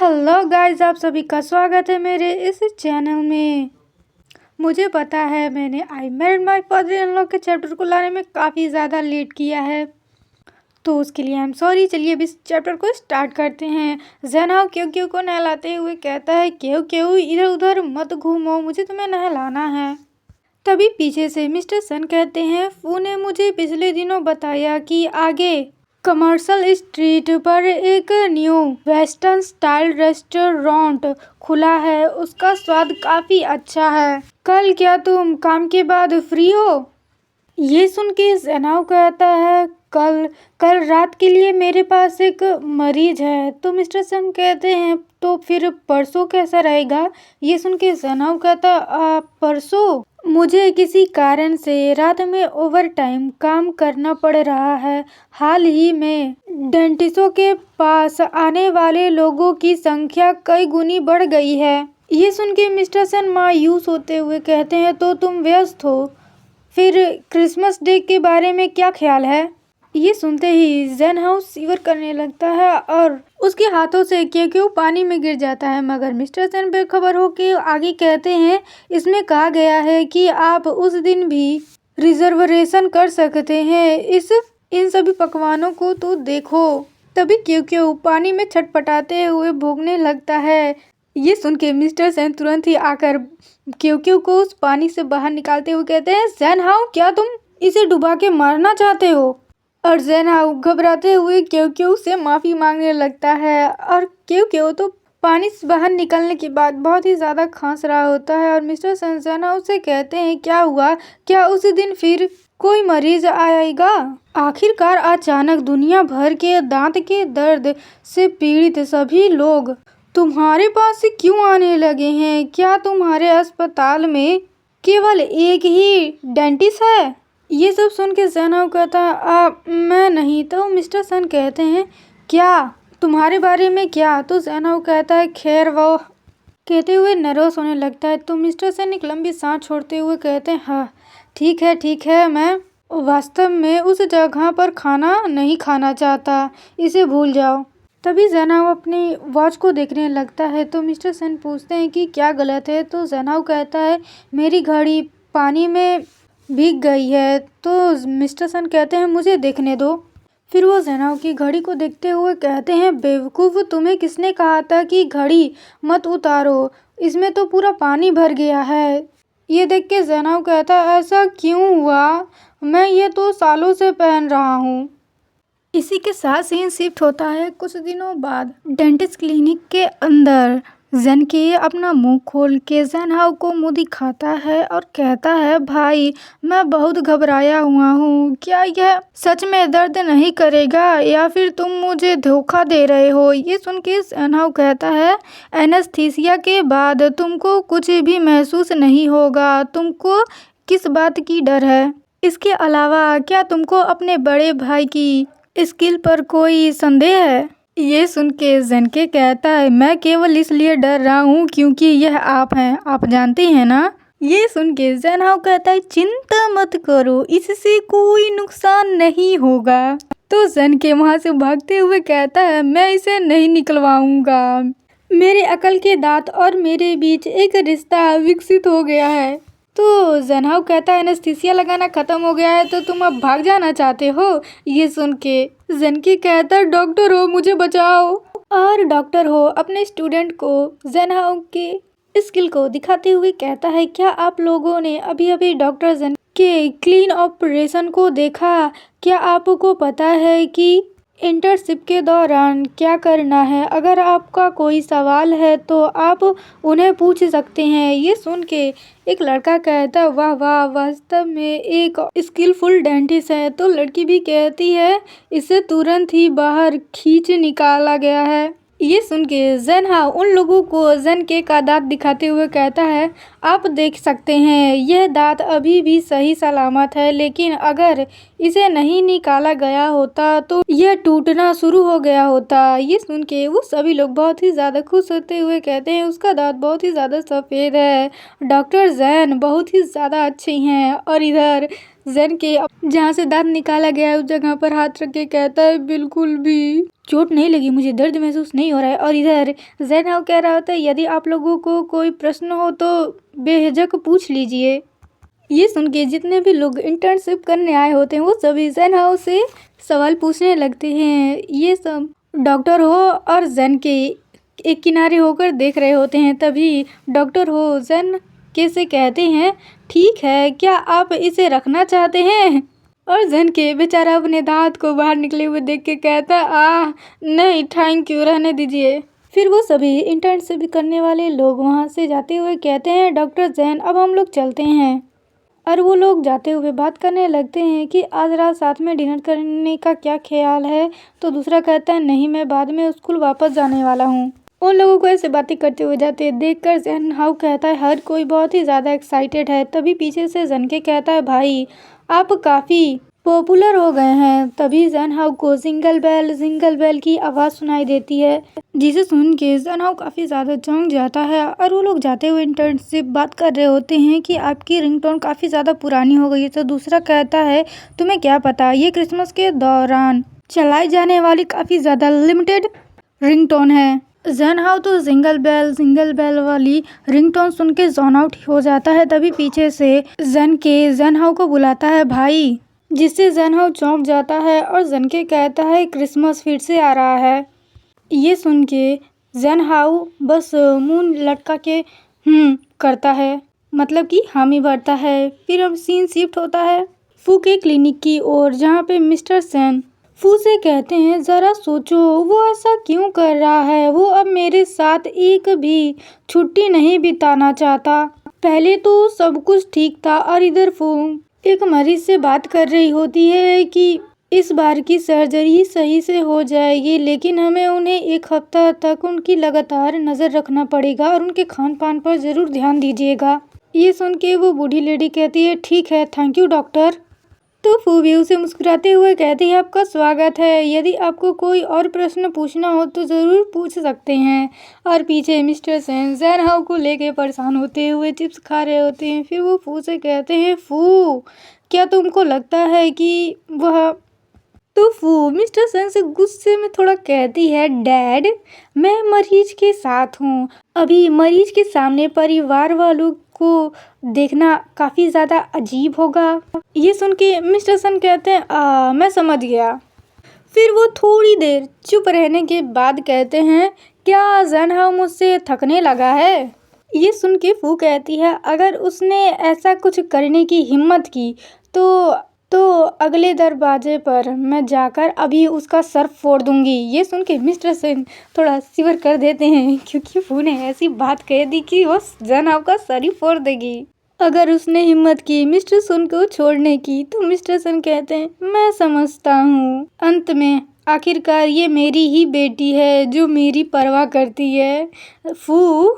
Hello guys, आप सभी का स्वागत है मेरे इस चैनल में। मुझे पता है मैंने I married my father in law के चैप्टर को लाने में काफ़ी ज़्यादा लेट किया है, तो उसके लिए आई एम सॉरी। चलिए अब इस चैप्टर को स्टार्ट करते हैं। ज़ेनहाओ क्यों क्यों को नहलाते हुए कहता है, क्यों क्यों इधर उधर मत घूमो, मुझे तुम्हें नहलाना है। तभी पीछे से मिस्टर सन कहते हैं, फू ने मुझे पिछले दिनों बताया कि आगे कमर्शियल स्ट्रीट पर एक न्यू वेस्टर्न स्टाइल रेस्टोरेंट खुला है, उसका स्वाद काफ़ी अच्छा है। कल क्या तुम काम के बाद फ्री हो? ये सुन के ज़ेनहाओ कहता है, कल कल रात के लिए मेरे पास एक मरीज है। तो मिस्टर सन कहते हैं, तो फिर परसों कैसा रहेगा? ये सुन के ज़ेनहाओ कहता, परसों मुझे किसी कारण से रात में ओवर टाइम काम करना पड़ रहा है। हाल ही में डेंटिस्टों के पास आने वाले लोगों की संख्या कई गुनी बढ़ गई है। ये सुन के मिस्टर सन मायूस होते हुए कहते हैं, तो तुम व्यस्त हो, फिर क्रिसमस डे के बारे में क्या ख्याल है? ये सुनते ही ज़ेनहाओ सीवर करने लगता है और उसके हाथों से क्यों पानी में गिर जाता है, मगर मिस्टर सन बेखबर होके आगे कहते हैं, इसमें कहा गया है कि आप उस दिन भी रिजर्वेशन कर सकते हैं, इन सभी पकवानों को तो देखो। तभी क्यों पानी में छटपटाते हुए भूगने लगता है। ये सुन के मिस्टर सन तुरंत ही आकर क्यों को उस पानी से बाहर निकालते हुए कहते हैं, ज़ेनहाओ क्या तुम इसे डुबा के मारना चाहते हो? और ज़ेनहाओ घबराते हुए क्यों से माफ़ी मांगने लगता है और क्यों तो पानी से बाहर निकलने के बाद बहुत ही ज़्यादा खांस रहा होता है। और मिस्टर सन ज़ेनहाओ से कहते हैं, क्या हुआ, क्या उस दिन फिर कोई मरीज आएगा? आखिरकार अचानक दुनिया भर के दांत के दर्द से पीड़ित सभी लोग तुम्हारे पास से क्यों आने लगे हैं? क्या तुम्हारे अस्पताल में केवल एक ही डेंटिस्ट है? ये सब सुन के ज़ेनहाओ कहता, मैं नहीं। तो मिस्टर सन कहते हैं, क्या तुम्हारे बारे में क्या? तो ज़ेनहाओ कहता है, खैर वो कहते हुए नर्वस होने लगता है। तो मिस्टर सन एक लंबी सांस छोड़ते हुए कहते हैं, हाँ ठीक है, मैं वास्तव में उस जगह पर खाना नहीं खाना चाहता, इसे भूल जाओ। तभी ज़ेनहाओ अपनी वॉच को देखने लगता है। तो मिस्टर सन पूछते हैं कि क्या गलत है? तो ज़ेनहाओ कहता है, मेरी घड़ी पानी में भीग गई है। तो मिस्टर सन कहते हैं, मुझे देखने दो। फिर वो ज़ेनहाओ की घड़ी को देखते हुए कहते हैं, बेवकूफ़, तुम्हें किसने कहा था कि घड़ी मत उतारो, इसमें तो पूरा पानी भर गया है। ये देख के ज़ेनहाओ कहता है, ऐसा क्यों हुआ? मैं ये तो सालों से पहन रहा हूँ। इसी के साथ सीन शिफ्ट होता है कुछ दिनों बाद डेंटिस्ट क्लिनिक के अंदर। ज़ेन के अपना मुंह खोल के ज़ेनहाओ को मुंह दिखाता है और कहता है, भाई मैं बहुत घबराया हुआ हूँ, क्या यह सच में दर्द नहीं करेगा या फिर तुम मुझे धोखा दे रहे हो? ये सुन के ज़ेनहाओ कहता है, एनेस्थीसिया के बाद तुमको कुछ भी महसूस नहीं होगा, तुमको किस बात की डर है? इसके अलावा क्या तुमको अपने बड़े भाई की स्किल पर कोई संदेह है? ये सुन के ज़ेन के कहता है, मैं केवल इसलिए डर रहा हूँ क्योंकि यह आप हैं, आप जानते हैं ना? ये सुन के ज़ेनहाओ कहता है, चिंता मत करो, इससे कोई नुकसान नहीं होगा। तो ज़ेन के वहाँ से भागते हुए कहता है, मैं इसे नहीं निकलवाऊंगा, मेरे अकल के दांत और मेरे बीच एक रिश्ता विकसित हो गया है। तो ज़ेनहाओ कहता है, एनेस्थीसिया लगाना ख़त्म हो गया है तो तुम अब भाग जाना चाहते हो? ये सुन के ज़ेन के कहता है, डॉक्टर हो मुझे बचाओ। और डॉक्टर हो अपने स्टूडेंट को ज़ेनहाओ के स्किल को दिखाते हुए कहता है, क्या आप लोगों ने अभी डॉक्टर ज़ेन के क्लीन ऑपरेशन को देखा? क्या आपको पता है कि इंटर्नशिप के दौरान क्या करना है? अगर आपका कोई सवाल है तो आप उन्हें पूछ सकते हैं। ये सुन के एक लड़का कहता है, वाह वाह, वास्तव में एक स्किलफुल डेंटिस्ट है। तो लड़की भी कहती है, इसे तुरंत ही बाहर खींच निकाला गया है। ये सुन के ज़ेनहाओ उन लोगों को ज़ेन के का दांत दिखाते हुए कहता है, आप देख सकते हैं यह दांत अभी भी सही सलामत है, लेकिन अगर इसे नहीं निकाला गया होता तो यह टूटना शुरू हो गया होता। ये सुन के वो सभी लोग बहुत ही ज़्यादा खुश होते हुए कहते हैं, उसका दांत बहुत ही ज़्यादा सफ़ेद है, डॉक्टर ज़ेन बहुत ही ज़्यादा अच्छे हैं। और इधर जैन के जहाँ से दांत निकाला गया है उस जगह पर हाथ रख के कहता है बिल्कुल भी चोट नहीं लगी, मुझे दर्द महसूस नहीं हो रहा है। और इधर जैन हाउ कह रहा होता है यदि आप लोगों को कोई प्रश्न हो तो बेझिझक पूछ लीजिए। ये सुन के जितने भी लोग इंटर्नशिप करने आए होते हैं वो सभी जैन हाउ से सवाल पूछने लगते हैं। ये सब डॉक्टर हो और जैन के एक किनारे होकर देख रहे होते हैं। तभी डॉक्टर हो जैन के से कहते हैं ठीक है, क्या आप इसे रखना चाहते हैं? और जैन के बेचारा अपने दांत को बाहर निकले हुए देख के कहता नहीं थैंक यू, रहने दीजिए। फिर वो सभी इंटर्नशिप करने वाले लोग वहाँ से जाते हुए कहते हैं डॉक्टर जैन अब हम लोग चलते हैं। और वो लोग जाते हुए बात करने लगते हैं कि आज रात साथ में डिनर करने का क्या ख्याल है। तो दूसरा कहता है नहीं, मैं बाद में स्कूल वापस जाने वाला हूँ। उन लोगों को ऐसे बातें करते हुए जाते देखकर जैन हाउ कहता है हर कोई बहुत ही ज़्यादा एक्साइटेड है। तभी पीछे से जैन के कहता है भाई आप काफ़ी पॉपुलर हो गए हैं। तभी जैन हाउ को जिंगल बेल की आवाज़ सुनाई देती है, जिसे सुन के जैन हाउ काफ़ी ज़्यादा चौंक जाता है। और वो लोग जाते हुए इंटर्नशिप बात कर रहे होते हैं कि आपकी रिंगटोन काफ़ी ज़्यादा पुरानी हो गई है। तो दूसरा कहता है तुम्हें क्या पता, ये क्रिसमस के दौरान चलाई जाने वाली काफ़ी ज़्यादा लिमिटेड रिंगटोन है। जैन हाउ तो जिंगल बेल वाली रिंगटोन सुन के जोन आउट हो जाता है। तभी पीछे से जैन हाउ को बुलाता है भाई, जिससे जैन हाउ चौंक जाता है और जैन के कहता है क्रिसमस फिर से आ रहा है। ये सुन के जैन हाउ बस मुंह लटका के करता है, मतलब कि हामी भरता है। फिर अब सीन शिफ्ट होता है फू के क्लिनिक की ओर, जहाँ पे मिस्टर सेन फू से कहते हैं जरा सोचो वो ऐसा क्यों कर रहा है, वो अब मेरे साथ एक भी छुट्टी नहीं बिताना चाहता। पहले तो सब कुछ ठीक था और इधर फू एक मरीज से बात कर रही होती है कि इस बार की सर्जरी सही से हो जाएगी, लेकिन हमें उन्हें एक हफ्ता तक उनकी लगातार नज़र रखना पड़ेगा और उनके खान पान पर ज़रूर ध्यान दीजिएगा। ये सुन के वो बूढ़ी लेडी कहती है ठीक है, थैंक यू डॉक्टर। तो फू भी उसे मुस्कुराते हुए कहती है आपका स्वागत है, यदि आपको कोई और प्रश्न पूछना हो तो ज़रूर पूछ सकते हैं। और पीछे मिस्टर सेन जैन हाउ को लेके परेशान होते हुए चिप्स खा रहे होते हैं। फिर वो फू से कहते हैं फू क्या तुमको लगता है कि वह तो फू मिस्टर सेन से गुस्से में थोड़ा कहती है डैड मैं मरीज के साथ हूँ, अभी मरीज के सामने परिवार वालों को देखना काफ़ी ज़्यादा अजीब होगा। ये सुन के मिस्टर सेन कहते हैं मैं समझ गया। फिर वो थोड़ी देर चुप रहने के बाद कहते हैं क्या जैन हाउ मुझसे थकने लगा है? ये सुन के फू कहती है अगर उसने ऐसा कुछ करने की हिम्मत की तो अगले दरवाजे पर मैं जाकर अभी उसका सर फोड़ दूंगी। ये सुन के मिस्टर सेन थोड़ा सिवर कर देते हैं, क्योंकि फू ने ऐसी बात कह दी कि वो जैन हाउ का सर ही फोड़ देगी अगर उसने हिम्मत की मिस्टर सन को छोड़ने की। तो मिस्टर सन कहते हैं मैं समझता हूँ, अंत में आखिरकार ये मेरी ही बेटी है जो मेरी परवाह करती है। फू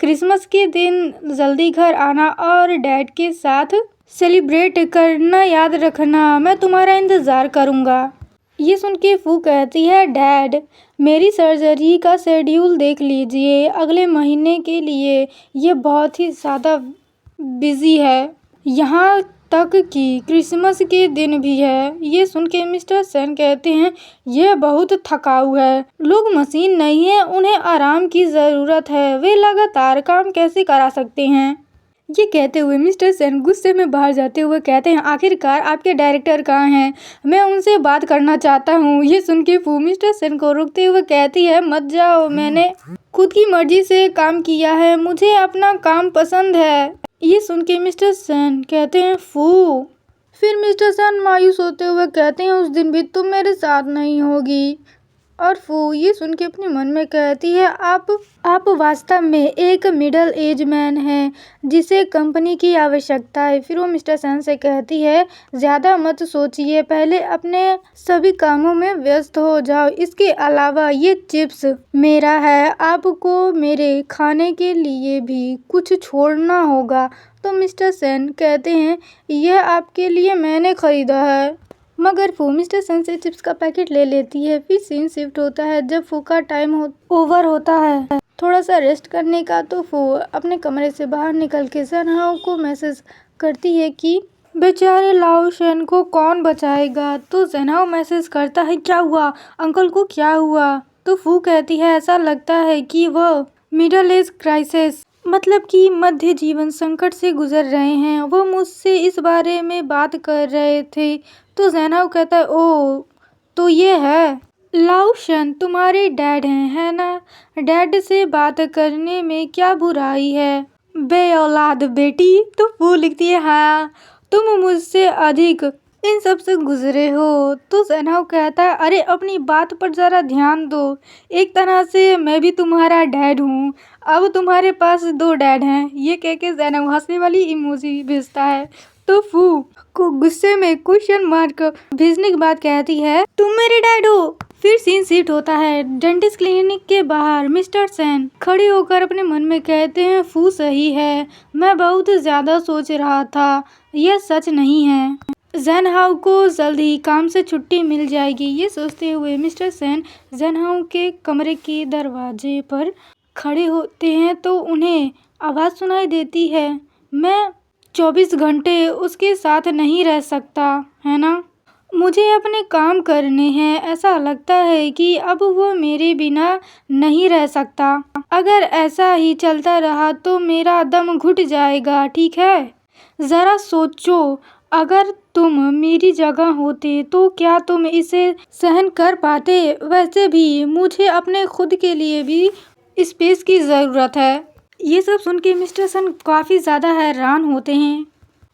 क्रिसमस के दिन जल्दी घर आना और डैड के साथ सेलिब्रेट करना याद रखना, मैं तुम्हारा इंतज़ार करूँगा। ये सुन के फू कहती है डैड मेरी सर्जरी का शेड्यूल देख लीजिए, अगले महीने के लिए ये बहुत ही ज़्यादा बिजी है, यहाँ तक कि क्रिसमस के दिन भी है। ये सुन के मिस्टर सेन कहते हैं यह बहुत थकाऊ है, लोग मशीन नहीं है, उन्हें आराम की ज़रूरत है, वे लगातार काम कैसे करा सकते हैं। ये कहते हुए मिस्टर सेन गुस्से में बाहर जाते हुए कहते हैं आखिरकार आपके डायरेक्टर कहाँ हैं, मैं उनसे बात करना चाहता हूँ। ये सुन के फू मिस्टर सेन को रोकते हुए कहती है मत जाओ, मैंने खुद की मर्जी से काम किया है, मुझे अपना काम पसंद है। ये सुन के मिस्टर सेन कहते हैं फू। फिर मिस्टर सेन मायूस होते हुए कहते हैं उस दिन भी तुम मेरे साथ नहीं होगी। और फू ये सुन के अपने मन में कहती है आप वास्तव में एक मिडिल एज मैन हैं जिसे कंपनी की आवश्यकता है। फिर वो मिस्टर सेन से कहती है ज़्यादा मत सोचिए, पहले अपने सभी कामों में व्यस्त हो जाओ, इसके अलावा ये चिप्स मेरा है, आपको मेरे खाने के लिए भी कुछ छोड़ना होगा। तो मिस्टर सेन कहते हैं यह आपके लिए मैंने खरीदा है। मगर फू मिस्टर सेन से चिप्स का पैकेट ले लेती है। फिर सीन शिफ्ट होता है जब फू का टाइम ओवर होता है थोड़ा सा रेस्ट करने का। तो फू अपने कमरे से बाहर निकल के जैन हाउ को मैसेज करती है कि बेचारे लाओशन को कौन बचाएगा। तो ज़ेनहाओ मैसेज करता है, क्या हुआ अंकल को, क्या हुआ। तो फू कहती है, ऐसा लगता है कि वह मिडिल एज क्राइसिस मतलब कि मध्य जीवन संकट से गुजर रहे हैं। वो मुझसे इस बारे में बात कर रहे थे। तो ज़ेनहाओ कहता है, ओह तो ये है लाओशन तुम्हारे डैड हैं, है ना। डैड से बात करने में क्या बुराई है बे औलाद बेटी। तो वो लिखती है, हाँ तुम मुझसे अधिक इन सब से गुजरे हो। तो ज़ेनहाओ कहता है, अरे अपनी बात पर जरा ध्यान दो, एक तरह से मैं भी तुम्हारा डैड हूँ, अब तुम्हारे पास 2 डैड हैं। ये कह के ज़ेनहाओ हंसने वाली इमोजी भेजता है। तो फू को गुस्से में क्वेश्चन मार्क भेजने के बाद कहती है, तुम मेरे डैड हो। फिर सीन शिफ्ट होता है डेंटिस्ट क्लिनिक के बाहर। मिस्टर सेन खड़े होकर अपने मन में कहते हैं, फू सही है, मैं बहुत ज्यादा सोच रहा था, यह सच नहीं है। ज़ेनहाओ को जल्द ही काम से छुट्टी मिल जाएगी। ये सोचते हुए मिस्टर सेन ज़ेनहाओ के कमरे के दरवाजे पर खड़े होते हैं तो उन्हें आवाज़ सुनाई देती है, मैं 24 घंटे उसके साथ नहीं रह सकता, है ना। मुझे अपने काम करने हैं। ऐसा लगता है कि अब वो मेरे बिना नहीं रह सकता। अगर ऐसा ही चलता रहा तो मेरा दम घुट जाएगा, ठीक है। ज़रा सोचो, अगर तुम मेरी जगह होते तो क्या तुम इसे सहन कर पाते। वैसे भी मुझे अपने खुद के लिए भी स्पेस की ज़रूरत है। ये सब सुन के मिस्टर सन काफ़ी ज़्यादा हैरान होते हैं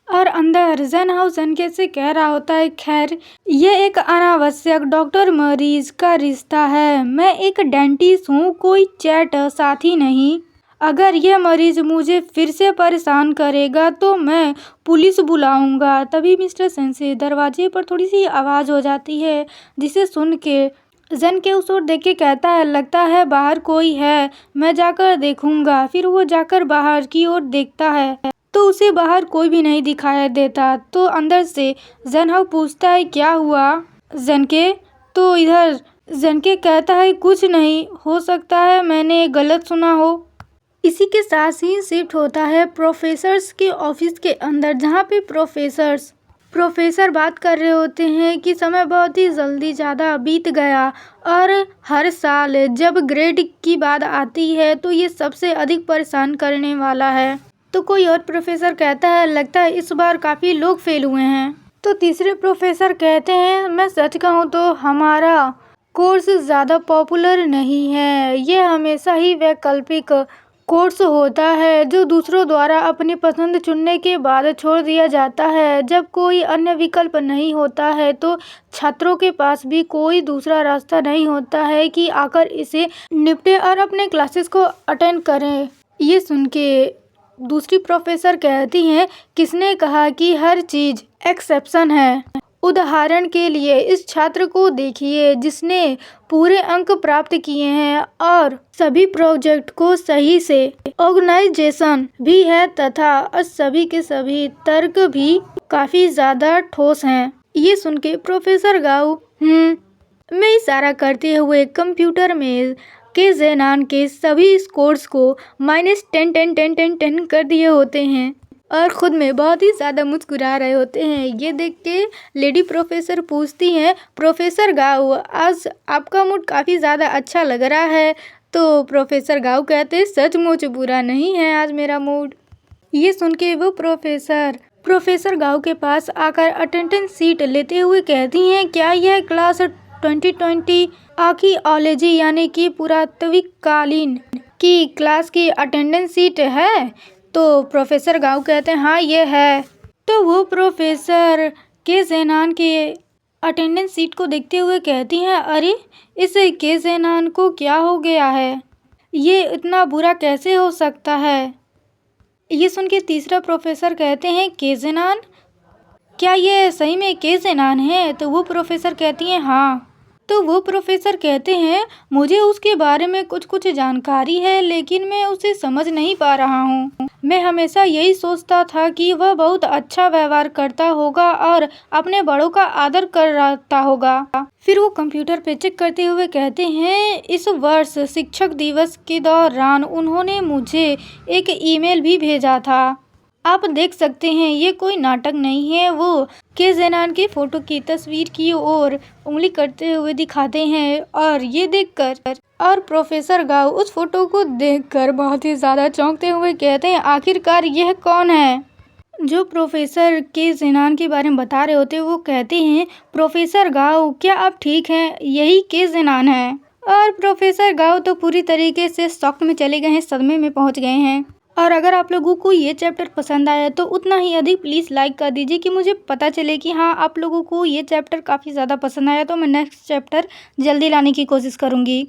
और अंदर ज़ेनहाओ ज़ेनके से कह रहा होता है, खैर ये एक अनावश्यक डॉक्टर मरीज का रिश्ता है। मैं एक डेंटिस्ट हूँ, कोई चैट साथी नहीं। अगर यह मरीज मुझे फिर से परेशान करेगा तो मैं पुलिस बुलाऊंगा। तभी मिस्टर सेन से दरवाजे पर थोड़ी सी आवाज़ हो जाती है, जिसे सुन के ज़ेनके उस ओर देख के कहता है, लगता है बाहर कोई है, मैं जाकर देखूंगा। फिर वो जाकर बाहर की ओर देखता है तो उसे बाहर कोई भी नहीं दिखाई देता। तो अंदर से ज़ेनहाओ पूछता है, क्या हुआ ज़ेनके। तो इधर ज़ेनके कहता है, कुछ नहीं, हो सकता है मैंने गलत सुना हो। इसी के साथ सीन शिफ्ट होता है प्रोफेसर्स के ऑफिस के अंदर, जहाँ पे प्रोफेसर बात कर रहे होते हैं कि समय बहुत ही जल्दी ज़्यादा बीत गया और हर साल जब ग्रेड की बात आती है तो ये सबसे अधिक परेशान करने वाला है। तो कोई और प्रोफेसर कहता है, लगता है इस बार काफ़ी लोग फेल हुए हैं। तो तीसरे प्रोफेसर कहते हैं, मैं सच कहूँ तो हमारा कोर्स ज़्यादा पॉपुलर नहीं है। ये हमेशा ही वैकल्पिक कोर्स होता है जो दूसरों द्वारा अपनी पसंद चुनने के बाद छोड़ दिया जाता है। जब कोई अन्य विकल्प नहीं होता है तो छात्रों के पास भी कोई दूसरा रास्ता नहीं होता है कि आकर इसे निपटे और अपने क्लासेस को अटेंड करें। ये सुन के दूसरी प्रोफेसर कहती हैं, किसने कहा कि हर चीज़ एक्सेप्शन है। उदाहरण के लिए इस छात्र को देखिए जिसने पूरे अंक प्राप्त किए हैं और सभी प्रोजेक्ट को सही से ऑर्गेनाइजेशन भी है तथा सभी के सभी तर्क भी काफ़ी ज़्यादा ठोस हैं। ये सुन के प्रोफेसर गाओ में इशारा करते हुए कंप्यूटर में के ज़ेनान के सभी स्कोर्स को -10 कर दिए होते हैं और खुद में बहुत ही ज़्यादा मुस्कुरा रहे होते हैं। ये देख के लेडी प्रोफेसर पूछती हैं, प्रोफेसर गाओ आज आपका मूड काफ़ी ज़्यादा अच्छा लग रहा है। तो प्रोफेसर गाओ कहते हैं, सचमुच बुरा नहीं है आज मेरा मूड। ये सुन के वो प्रोफेसर गाओ के पास आकर अटेंडेंस सीट लेते हुए कहती हैं, क्या यह क्लास 2020 आर्कियोलॉजी यानी कि पुरातात्विक कालीन की क्लास की अटेंडेंस सीट है। तो प्रोफेसर गाओ कहते हैं, हाँ ये है। तो वो प्रोफेसर के ज़ेनान के अटेंडेंस सीट को देखते हुए कहती हैं, अरे इस के ज़ेनान को क्या हो गया है, ये इतना बुरा कैसे हो सकता है। ये सुन के तीसरा प्रोफेसर कहते हैं, के ज़ेनान, क्या ये सही में के ज़ेनान है। तो वो प्रोफेसर कहती हैं, हाँ। तो वो प्रोफेसर कहते हैं, मुझे उसके बारे में कुछ जानकारी है लेकिन मैं उसे समझ नहीं पा रहा हूँ। मैं हमेशा यही सोचता था कि वह बहुत अच्छा व्यवहार करता होगा और अपने बड़ों का आदर करता होगा। फिर वो कंप्यूटर पे चेक करते हुए कहते हैं, इस वर्ष शिक्षक दिवस के दौरान उन्होंने मुझे एक ईमेल भी भेजा था आप देख सकते हैं ये कोई नाटक नहीं है। वो के ज़ेनान की फ़ोटो की तस्वीर की ओर उंगली करते हुए दिखाते हैं और ये देखकर और प्रोफेसर गाओ उस फोटो को देखकर बहुत ही ज़्यादा चौंकते हुए कहते हैं, आखिरकार यह कौन है? जो प्रोफेसर के ज़ेनान के बारे में बता रहे होते हैं वो कहते हैं, प्रोफेसर गाओ क्या आप ठीक हैं? यही के ज़ेनान है। और प्रोफेसर गाओ तो पूरी तरीके से शॉक में चले गए हैं, सदमे में पहुंच गए हैं। और अगर आप लोगों को ये चैप्टर पसंद आया तो उतना ही अधिक प्लीज़ लाइक कर दीजिए कि मुझे पता चले कि हाँ आप लोगों को ये चैप्टर काफ़ी ज़्यादा पसंद आया, तो मैं नेक्स्ट चैप्टर जल्दी लाने की कोशिश करूँगी।